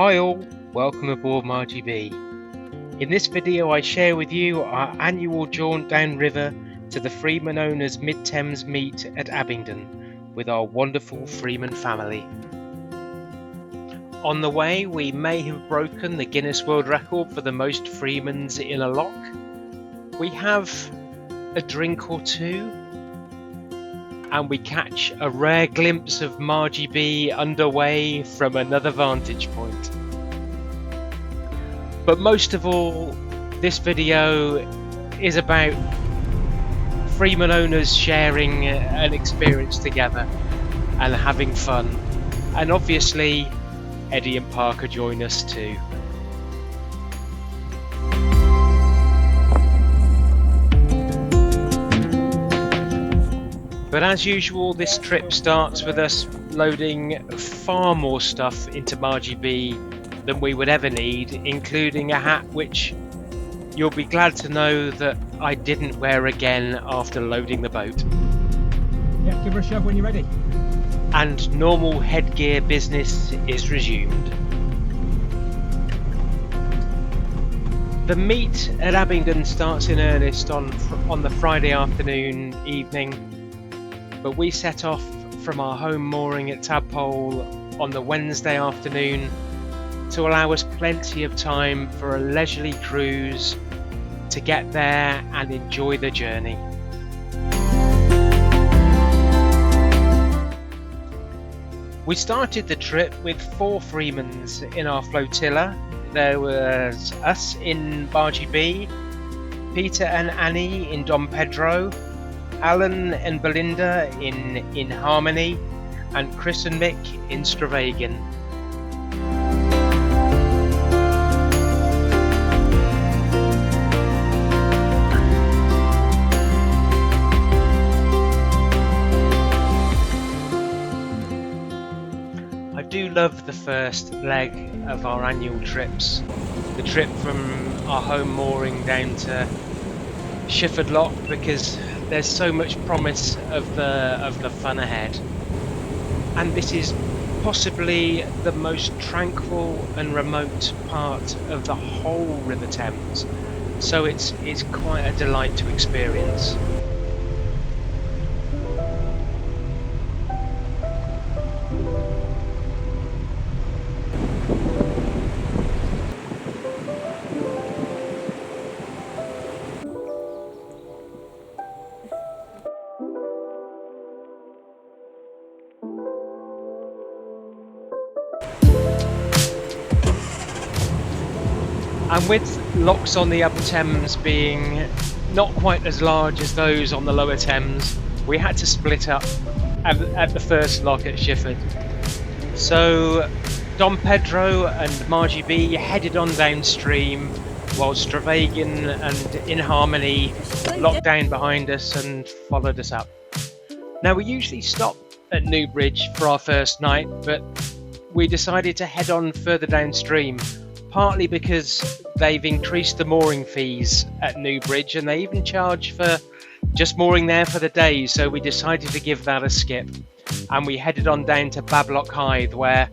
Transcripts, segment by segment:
Hi all, welcome aboard Marji Bee. In this video I share with you our annual jaunt down river to the Freeman owners Mid-Thames meet at Abingdon with our wonderful Freeman family. On the way we may have broken the Guinness World Record for the most Freemans in a lock. We have a drink or two, and we catch a rare glimpse of Marji Bee underway from another vantage point. But most of all, this video is about Freeman owners sharing an experience together and having fun. And obviously, Eddie and Parker join us too. But as usual, this trip starts with us loading far more stuff into Marji Bee than we would ever need, including a hat which you'll be glad to know that I didn't wear again after loading the boat. Yeah, give her a shove when you're ready. And normal headgear business is resumed. The meet at Abingdon starts in earnest on the Friday evening, but we set off from our home mooring at Tadpole on the Wednesday afternoon to allow us plenty of time for a leisurely cruise to get there and enjoy the journey. We started the trip with 4 Freemans in our flotilla. There was us in Marji Bee, Peter and Annie in Don Pedro, Alan and Belinda in Harmony, and Chris and Mick in Stavagen. I do love the first leg of our annual trips, the trip from our home mooring down to Schiford Lock, because there's so much promise of the fun ahead. And this is possibly the most tranquil and remote part of the whole River Thames, so it's quite a delight to experience. And with locks on the Upper Thames being not quite as large as those on the Lower Thames, we had to split up at the first lock at Schiford. So Don Pedro and Marji Bee headed on downstream, while Stavagen and In Harmony locked down behind us and followed us up. Now we usually stop at Newbridge for our first night, but we decided to head on further downstream, partly because they've increased the mooring fees at Newbridge and they even charge for just mooring there for the day, so we decided to give that a skip and we headed on down to Bablock Hythe, where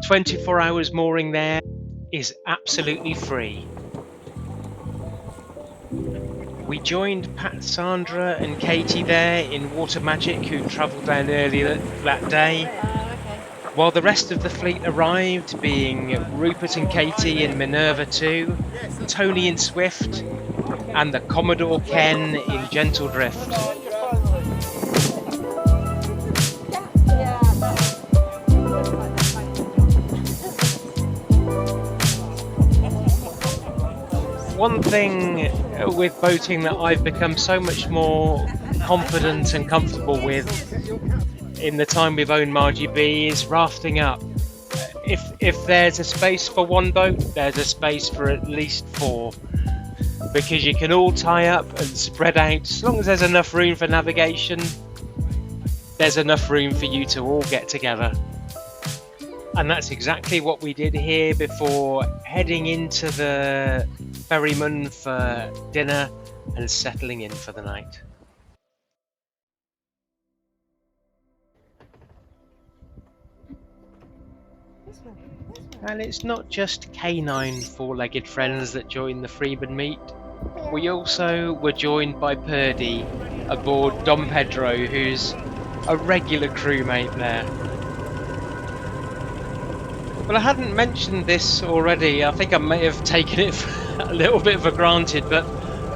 24 hours mooring there is absolutely free. We joined Pat, Sandra and Katie there in Water Magic, who travelled down earlier that day, while the rest of the fleet arrived, being Rupert and Katie in Minerva 2, Tony in Swift, and the Commodore Ken in Gentle Drift. One thing with boating that I've become so much more confident and comfortable with in the time we've owned Marji Bee is rafting up. If there's a space for one boat, there's a space for at least 4, because you can all tie up and spread out. As long as there's enough room for navigation, there's enough room for you to all get together. And that's exactly what we did here before heading into the ferryman for dinner and settling in for the night. This one. And it's not just canine four-legged friends that join the Freeman meet. We also were joined by Purdy aboard Dom Pedro, who's a regular crewmate there. But I hadn't mentioned this already. I think I may have taken it a little bit for granted, but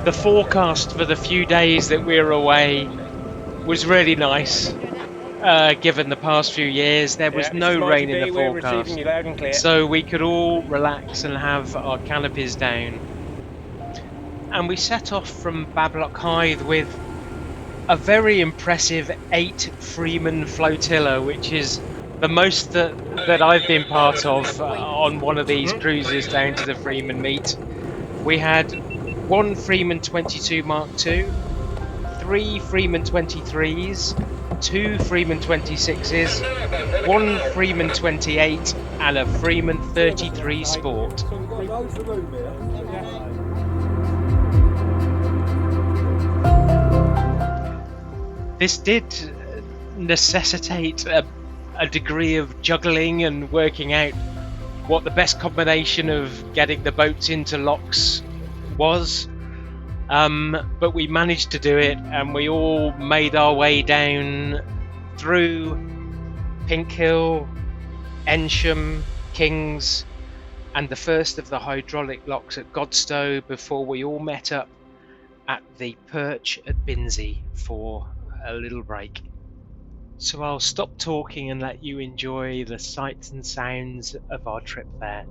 the forecast for the few days that we were away was really nice. Given the past few years, there was no rain in the forecast, so we could all relax and have our canopies down. And we set off from Bablock Hythe with a very impressive 8 Freeman Flotilla, which is the most that I've been part of on one of these cruises down to the Freeman meet. We had 1 Freeman 22 Mark II, 3 Freeman 23s, 2 Freeman 26s, 1 Freeman 28 and a Freeman 33 Sport. This did necessitate a degree of juggling and working out what the best combination of getting the boats into locks was. But we managed to do it, and we all made our way down through Pink Hill, Ensham, Kings, and the first of the hydraulic locks at Godstow before we all met up at the Perch at Binsey for a little break. So I'll stop talking and let you enjoy the sights and sounds of our trip there.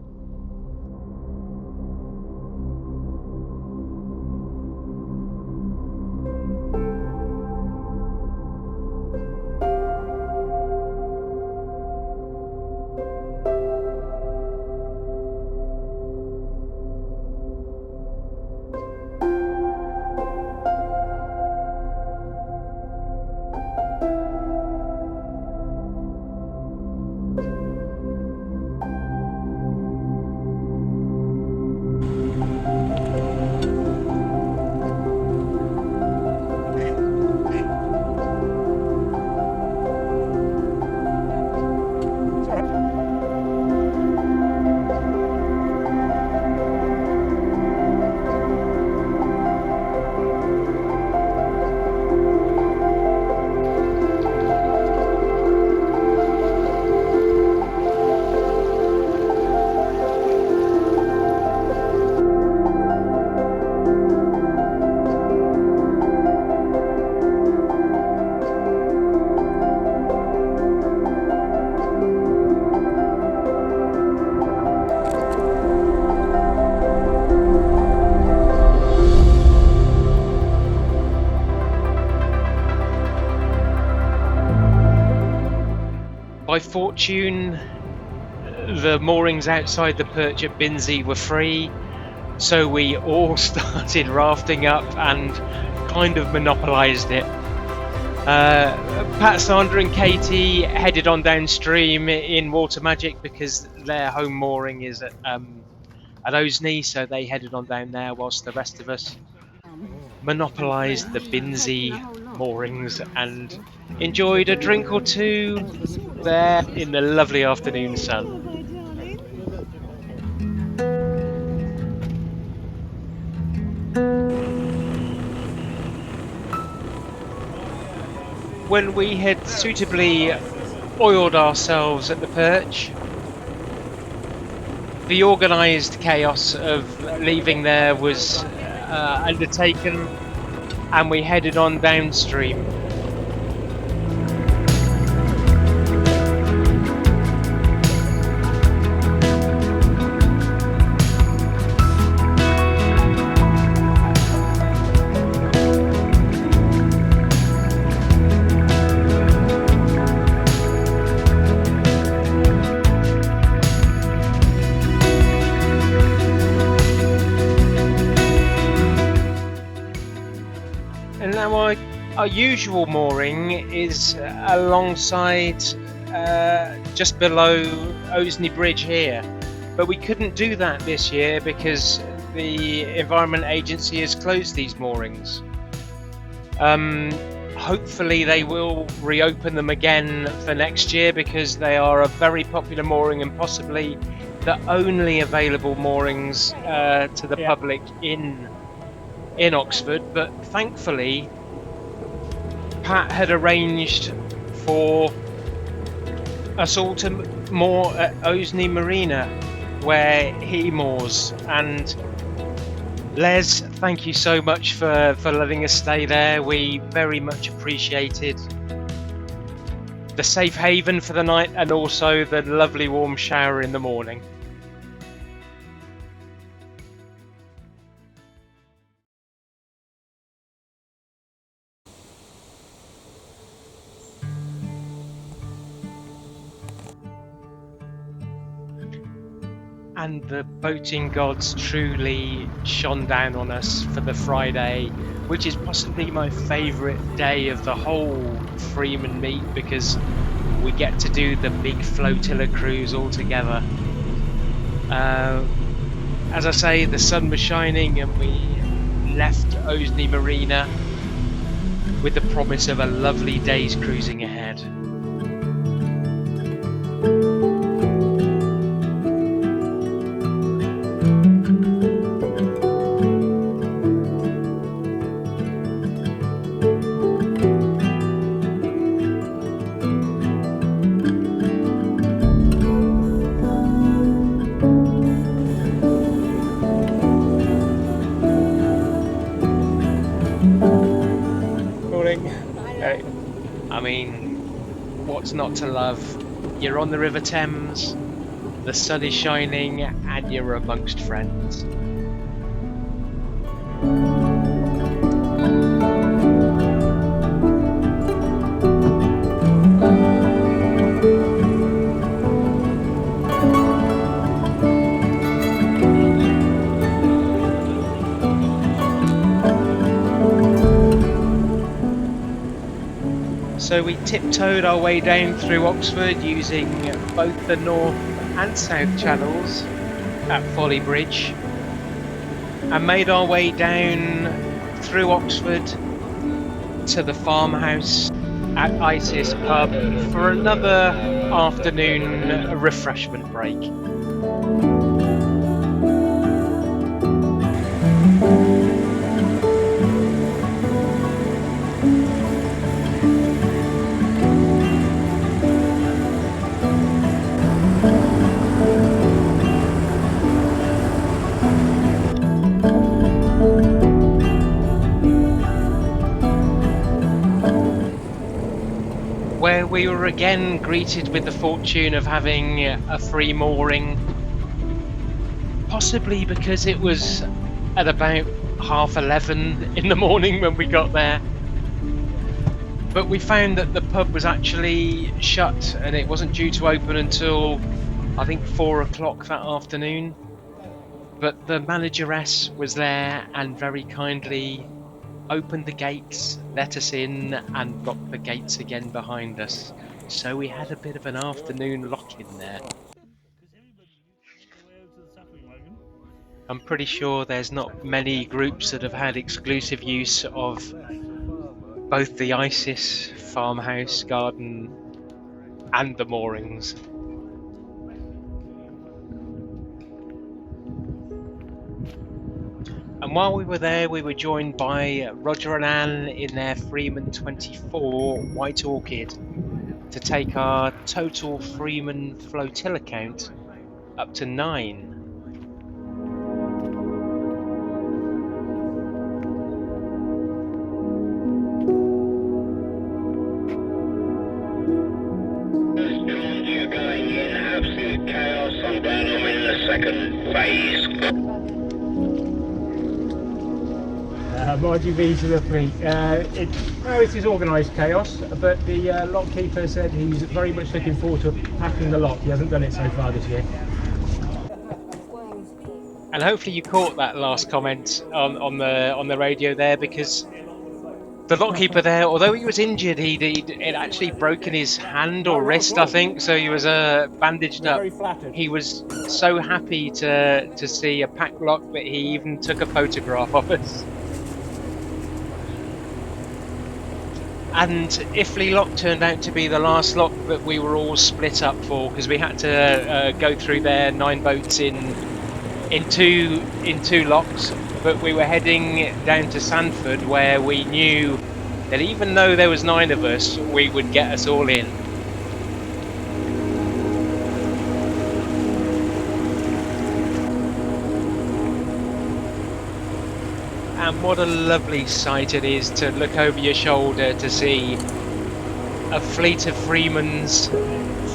By fortune, the moorings outside the Perch at Binsey were free, so we all started rafting up and kind of monopolised it. Pat, Sandra and Katie headed on downstream in Water Magic because their home mooring is at Osney, so they headed on down there whilst the rest of us monopolised the Binsey moorings and enjoyed a drink or two there in the lovely afternoon sun. When we had suitably oiled ourselves at the Perch, the organised chaos of leaving there was undertaken, and we headed on downstream. And now our usual mooring is alongside, just below Osney Bridge here, but we couldn't do that this year because the Environment Agency has closed these moorings. Hopefully they will reopen them again for next year because they are a very popular mooring and possibly the only available moorings to the public in Oxford, but thankfully Pat had arranged for us all to moor at Osney Marina, where he moors. And Les, thank you so much for letting us stay there. We very much appreciated the safe haven for the night and also the lovely warm shower in the morning. And the boating gods truly shone down on us for the Friday, which is possibly my favourite day of the whole Freeman meet, because we get to do the big Flotilla cruise all together. As I say, the sun was shining and we left Osney Marina with the promise of a lovely day's cruising ahead. I mean, what's not to love? You're on the River Thames, the sun is shining, and you're amongst friends. So we tiptoed our way down through Oxford using both the north and south channels at Folly Bridge, and made our way down through Oxford to the farmhouse at Isis pub for another afternoon refreshment break. Where we were again greeted with the fortune of having a free mooring, possibly because it was at about 11:30 in the morning when we got there. But we found that the pub was actually shut and it wasn't due to open until I think 4 o'clock that afternoon. But the manageress was there and very kindly opened the gates, let us in, and locked the gates again behind us. So we had a bit of an afternoon lock-in there. I'm pretty sure there's not many groups that have had exclusive use of both the Isis farmhouse garden and the moorings. And while we were there, we were joined by Roger and Anne in their Freeman 24 White Orchid to take our total Freeman flotilla count up to 9. You're going in absolute chaos. I'm down. I'm in the second phase. Marji Bee to the fleet. It is organised chaos, but the lockkeeper said he's very much looking forward to packing the lock. He hasn't done it so far this year. And hopefully you caught that last comment on the radio there, because the lockkeeper there, although he was injured, he'd actually broken his hand or wrist, I think, so he was bandaged up. He was so happy to see a packed lock that he even took a photograph of us. And Iffley Lock turned out to be the last lock that we were all split up for, because we had to go through there 9 boats in two locks. But we were heading down to Sandford, where we knew that even though there was 9 of us, we would get us all in. And what a lovely sight it is to look over your shoulder to see a fleet of Freemans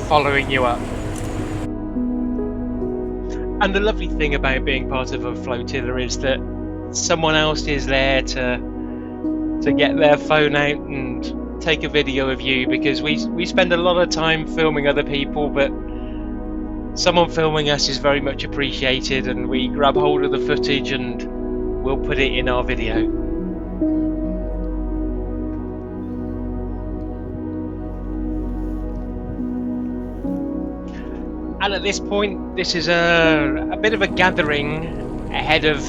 following you up. And the lovely thing about being part of a flotilla is that someone else is there to get their phone out and take a video of you, because we spend a lot of time filming other people, but someone filming us is very much appreciated, and we grab hold of the footage and we'll put it in our video. And at this point, this is a bit of a gathering ahead of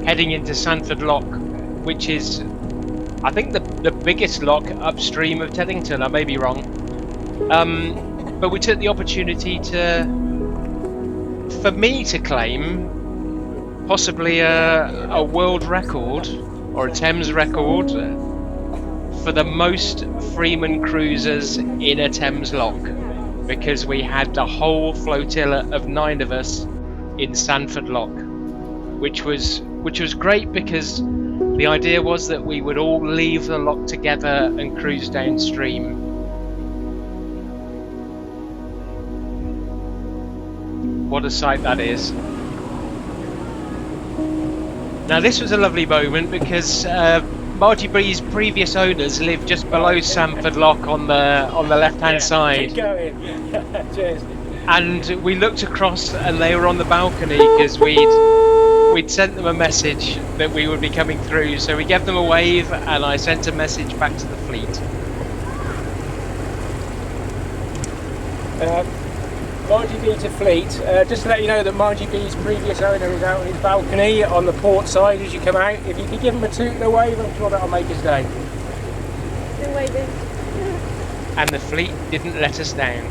heading into Sandford Lock, which is, I think, the biggest lock upstream of Teddington. I may be wrong. But we took the opportunity for me to claim possibly a world record, or a Thames record, for the most Freeman cruisers in a Thames lock, because we had the whole flotilla of 9 of us in Sandford Lock, which was great, because the idea was that we would all leave the lock together and cruise downstream. What a sight that is. Now this was a lovely moment, because Marji Bee's previous owners lived just below Sandford Lock on the left-hand side. Keep going. Cheers. And we looked across and they were on the balcony, because we'd sent them a message that we would be coming through. So we gave them a wave and I sent a message back to the fleet. Marji Bee to fleet. Just to let you know that Marji Bee's previous owner is out on his balcony on the port side as you come out. If you could give him a toot and a wave, I'm sure that'll make his day. Still waving. And the fleet didn't let us down.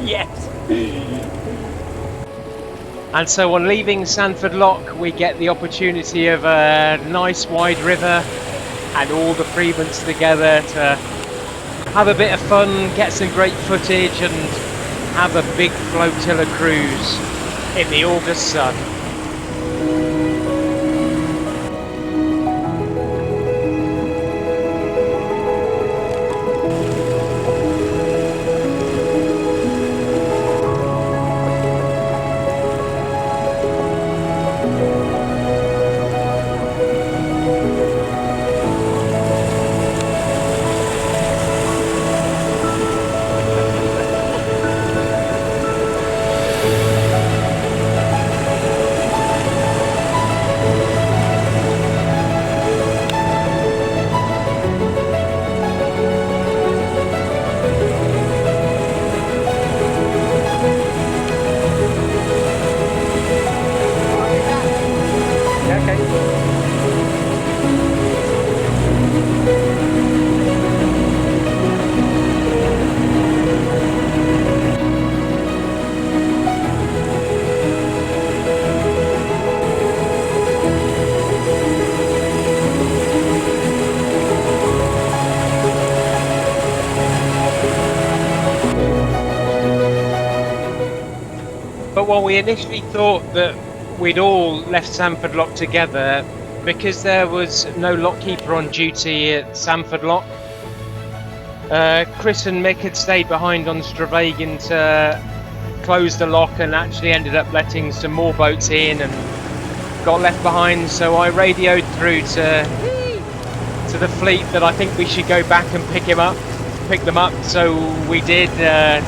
Yes. And so on leaving Sandford Lock, we get the opportunity of a nice wide river and all the Freemans together to have a bit of fun, get some great footage and have a big flotilla cruise in the August sun. But while we initially thought that we'd all left Sandford Lock together, because there was no lockkeeper on duty at Sandford Lock, Chris and Mick had stayed behind on Stravagin to close the lock and actually ended up letting some more boats in and got left behind. So I radioed through to the fleet that I think we should go back and pick them up. So we did.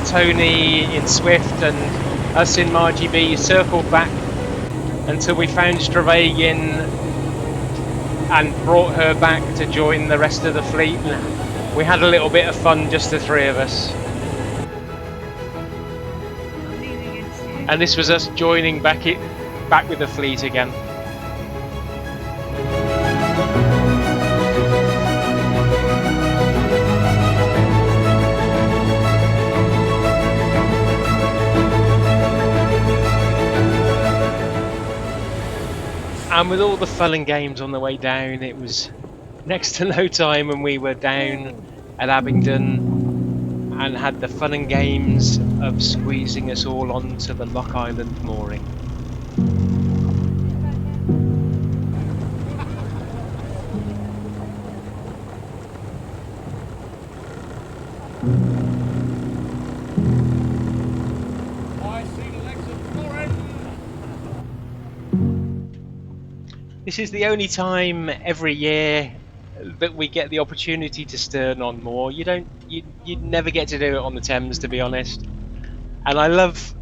Tony in Swift and us in Marji Bee circled back until we found Stravagin and brought her back to join the rest of the fleet. We had a little bit of fun, just the 3 of us. And this was us joining back with the fleet again. And with all the fun and games on the way down, it was next to no time when we were down at Abingdon and had the fun and games of squeezing us all onto the Lock Island mooring. This is the only time every year that we get the opportunity to stern on moor. You never get to do it on the Thames, to be honest. And I love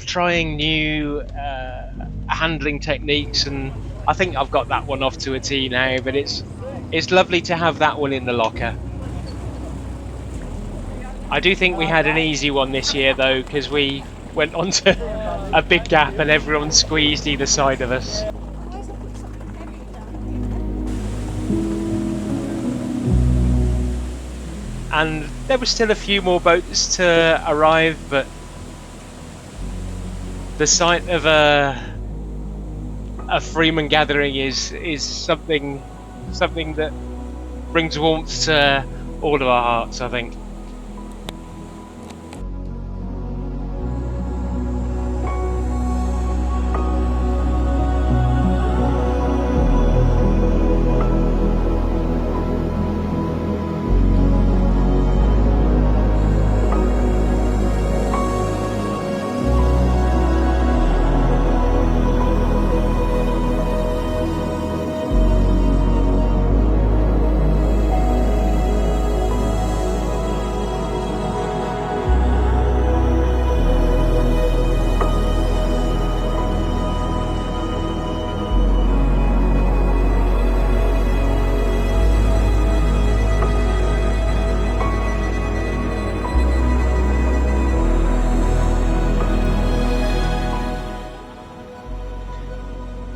trying new handling techniques, and I think I've got that one off to a T now. But it's lovely to have that one in the locker. I do think we had an easy one this year though, because we went onto a big gap and everyone squeezed either side of us. And there were still a few more boats to arrive, but the sight of a Freeman gathering is something that brings warmth to all of our hearts, I think.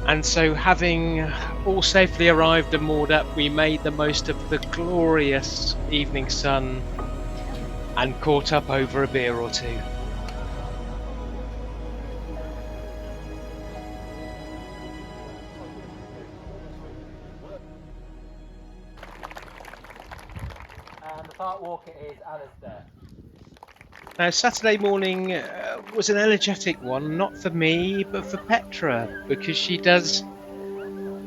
And so, having all safely arrived and moored up, we made the most of the glorious evening sun and caught up over a beer or two. And the park walk it is Alistair. Now, Saturday morning was an energetic one, not for me, but for Petra, because she does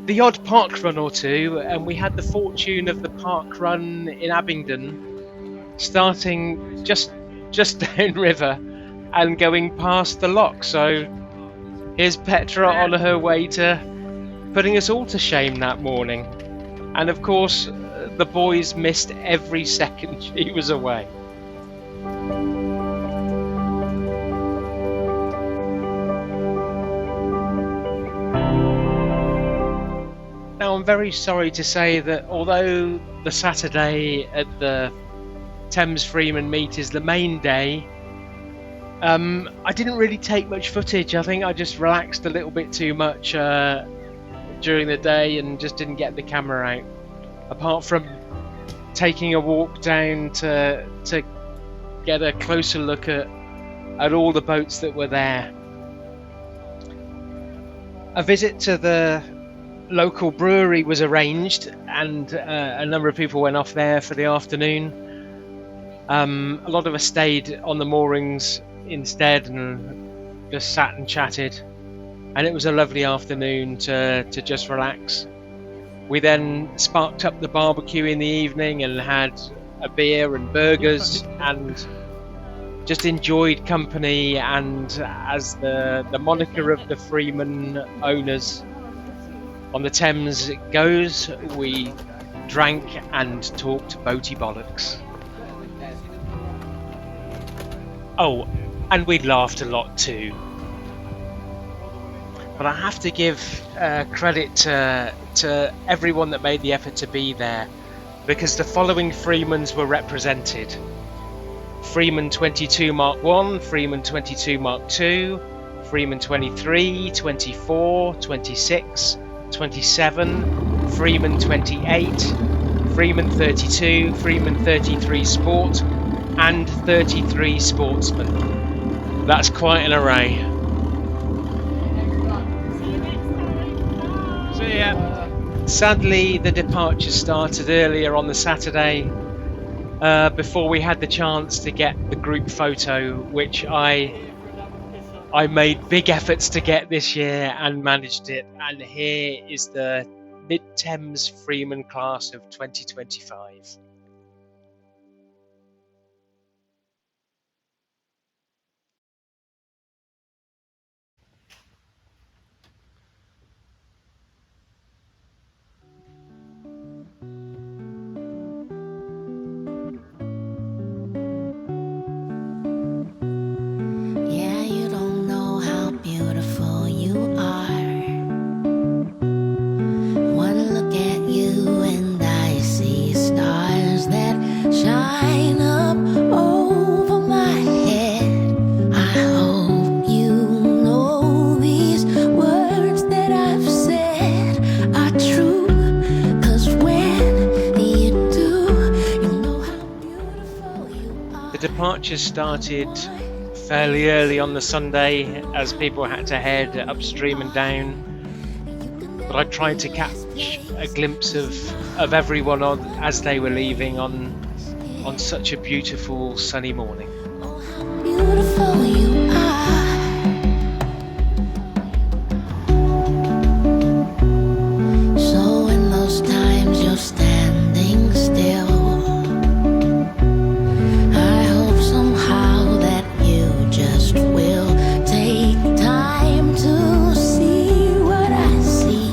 the odd park run or two, and we had the fortune of the park run in Abingdon, starting just downriver and going past the lock. So here's Petra on her way to putting us all to shame that morning. And of course, the boys missed every second she was away. Now, I'm very sorry to say that although the Saturday at the Thames Freeman meet is the main day, I didn't really take much footage. I think I just relaxed a little bit too much during the day and just didn't get the camera out. Apart from taking a walk down to get a closer look at all the boats that were there. A visit to the local brewery was arranged, and a number of people went off there for the afternoon. A lot of us stayed on the moorings instead and just sat and chatted, and it was a lovely afternoon to just relax. We then sparked up the barbecue in the evening and had a beer and burgers and just enjoyed company, and as the moniker of the Freeman owners on the Thames goes, we drank and talked boaty bollocks. Oh, and we laughed a lot too. But I have to give credit to everyone that made the effort to be there, because the following Freemans were represented: Freeman 22 Mark 1, Freeman 22 Mark 2, Freeman 23, 24, 26, 27, Freeman 28, Freeman 32, Freeman 33 Sport, and 33 Sportsman. That's quite an array. So yeah, sadly the departure started earlier on the Saturday before we had the chance to get the group photo, which I made big efforts to get this year and managed it. And here is the Mid-Thames Freeman class of 2025. Yeah, you don't know how beautiful you are. One look at you and I see stars that shine up over my head. I hope you know these words that I've said are true. 'Cause when you do, you know how beautiful you are. The departure started fairly early on the Sunday as people had to head upstream and down, but I tried to catch a glimpse of everyone as they were leaving on such a beautiful sunny morning. Oh, how beautiful you are. So in those times you're standing still, I hope somehow that you just will take time to see what I see.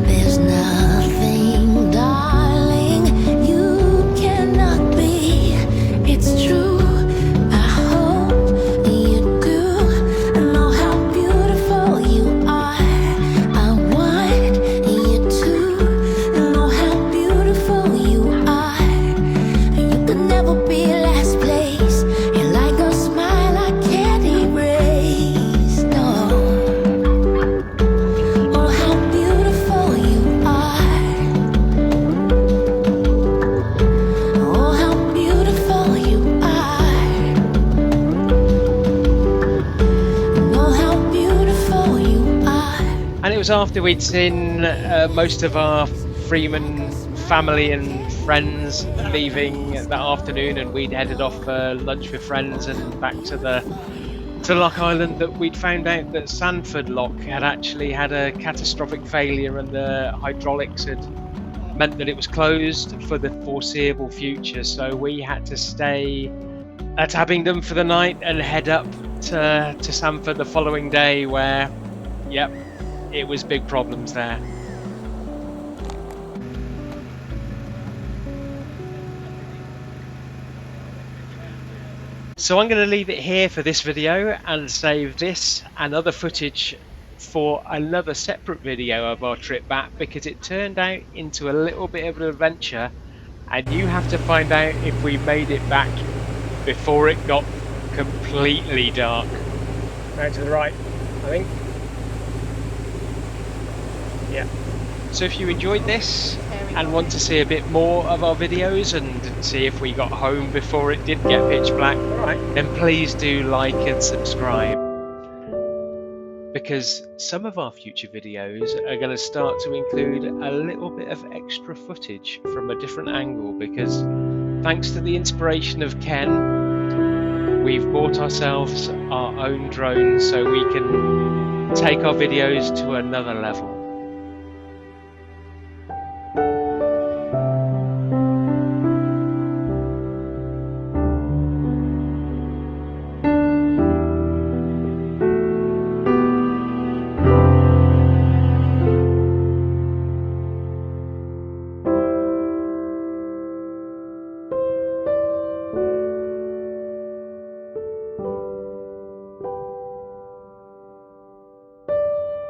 There's nothing, darling, you cannot be. It's true. I hope you do know how beautiful you are. I want you to know how beautiful you are. You could never be last place. You're like a smile I can't erase. No. Oh, how beautiful you are. Oh, how beautiful you are. Oh, how beautiful you are. And it was after we'd seen most of our Freeman family and friends leaving that afternoon, and we'd headed off for lunch with friends and back to Lock Island, that we'd found out that Sandford Lock had actually had a catastrophic failure and the hydraulics had meant that it was closed for the foreseeable future. So we had to stay at Abingdon for the night and head up to Sandford the following day, where, yep, it was big problems there. So I'm going to leave it here for this video and save this and other footage for another separate video of our trip back, because it turned out into a little bit of an adventure and you have to find out if we made it back before it got completely dark. Now to the right, I think. Yeah. So if you enjoyed this and want to see a bit more of our videos and see if we got home before it did get pitch black, then please do like and subscribe, because some of our future videos are going to start to include a little bit of extra footage from a different angle, because thanks to the inspiration of Ken, we've bought ourselves our own drone so we can take our videos to another level.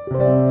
Thank you.